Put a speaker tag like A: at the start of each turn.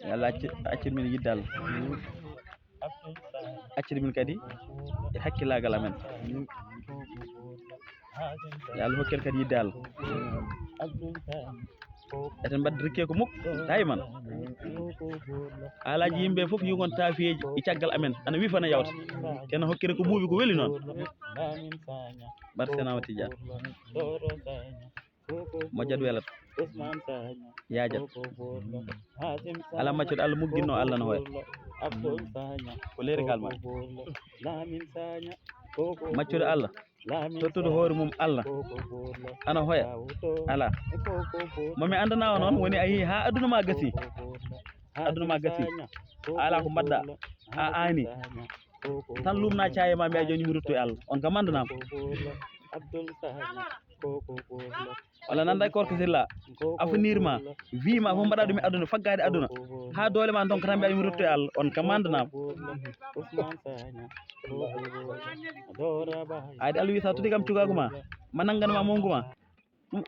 A: yalla accir min yidde Allah accir min kadi e hakkillagal amen yo Allah hokken kadi yidde Allah eten mbadde rikke ko mukko dayman haalaji yimɓe fof yugon taafiyeji e caggal amen ana wifana yawta kene hokkire ko ɓuuɓi ko weeli noon barsenama Tidiane moƴƴat welata yajat ala maccuɗo Allah mugguinno Allah no hoya ko lerigal ma maccuɗo Allah tottude hoore mum Allah ana hoya ala momi andana o noon woni a yeehi ha aduna ma gasi ala ko mbadda a ani tan lumna caye ma mbiya joni mi rutto e Allah on kam andanama walla nanda korka silla avenir ma vie ma fof mbaɗa ɗum e aduna faggade aduna ha doole ma donc tan mbiya mi rutto e Allah on kam andanama ayde Allah wi sa tuɗi kam cugaguma ma nangganma mongu ma ɗum